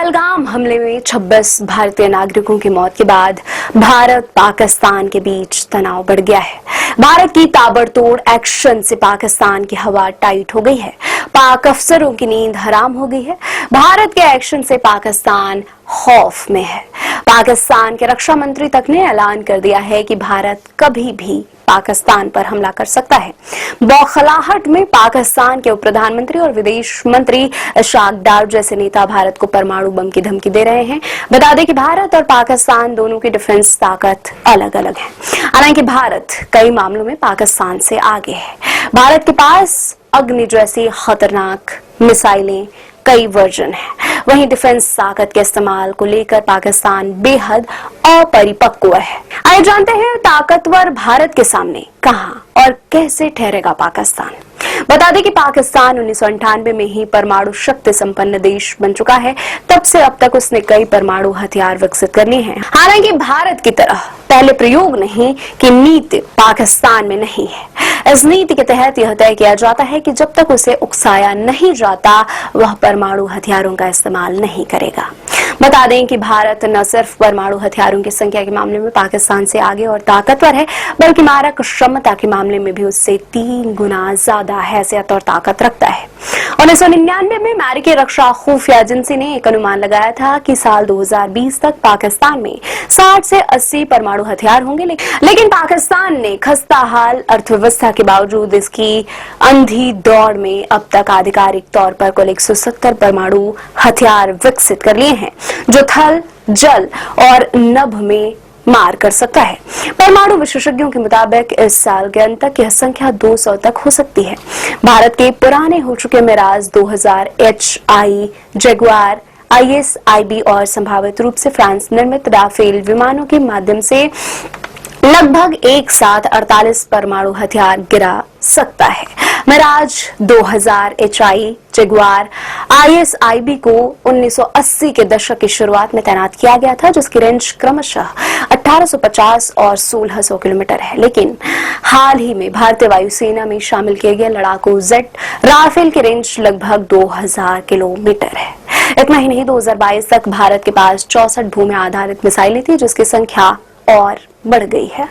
पहलगाम हमले में 26 भारतीय नागरिकों की मौत के बाद भारत पाकिस्तान के बीच तनाव बढ़ गया है। भारत की ताबड़तोड़ एक्शन से पाकिस्तान की हवा टाइट हो गई है। पाक अफसरों की नींद हराम हो गई है। भारत के एक्शन से पाकिस्तान खौफ में है। पाकिस्तान के रक्षा मंत्री तक ने ऐलान कर दिया है कि भारत कभी भी पाकिस्तान पर हमला कर सकता है। बौखलाहट में पाकिस्तान के उप प्रधानमंत्री और विदेश मंत्री इशहाक डार जैसे नेता भारत को परमाणु बम की धमकी दे रहे हैं। बता दें कि भारत और पाकिस्तान दोनों की डिफेंस ताकत अलग अलग है। हालांकि भारत कई मामलों में पाकिस्तान से आगे है। भारत के पास अग्नि जैसी खतरनाक मिसाइलें कई वर्जन है। वहीं डिफेंस ताकत के इस्तेमाल को लेकर पाकिस्तान बेहद अपरिपक्व है। आइए जानते हैं ताकतवर भारत के सामने कहां और कैसे ठहरेगा पाकिस्तान। बता दें कि पाकिस्तान 1998 में ही परमाणु शक्ति संपन्न देश बन चुका है। तब से अब तक उसने कई परमाणु हथियार विकसित कर लिए हैं। हालांकि भारत की तरह पहले प्रयोग नहीं की नीति पाकिस्तान में नहीं है। इस नीति के तहत यह तय किया जाता है कि जब तक उसे उकसाया नहीं जाता वह परमाणु हथियारों का इस्तेमाल नहीं करेगा। बता दें कि भारत न सिर्फ परमाणु हथियारों की संख्या के मामले में पाकिस्तान से आगे और ताकतवर है, बल्कि मारक क्षमता के मामले में भी उससे 3 गुना ज्यादा हैसियत और ताकत रखता है। 1999 में अमेरिकी रक्षा खुफिया एजेंसी ने एक अनुमान लगाया था कि साल 2020 तक पाकिस्तान में 60 से 80 परमाणु हथियार होंगे, लेकिन पाकिस्तान ने खस्ताहाल अर्थव्यवस्था के बावजूद इसकी अंधी दौड़ में अब तक आधिकारिक तौर पर कुल 170 परमाणु हथियार विकसित कर लिए हैं, जो थल, जल और नभ में मार कर सकता है। परमाणु विशेषज्ञों के मुताबिक इस साल के अंत तक यह संख्या 200 तक हो सकती है। भारत के पुराने हो चुके मिराज 2000 HI, जगुआर, IS-IB और संभावित रूप से फ्रांस निर्मित राफेल विमानों के माध्यम से लगभग एक साथ 48 परमाणु हथियार गिरा सकता है। मिराज 2000 HI, जगुआर, IS-IB को 1980 के दशक की शुरुआत में तैनात किया गया था, जिसकी रेंज क्रमशः 1850 और 1600 किलोमीटर है। लेकिन हाल ही में भारतीय वायुसेना में शामिल किए गए लड़ाकू जेट राफेल की रेंज लगभग 2000 किलोमीटर है। इतना ही नहीं, 2022 तक भारत के पास 64 भूमि आधारित मिसाइलें थी, जिसकी संख्या और बढ़ गई है।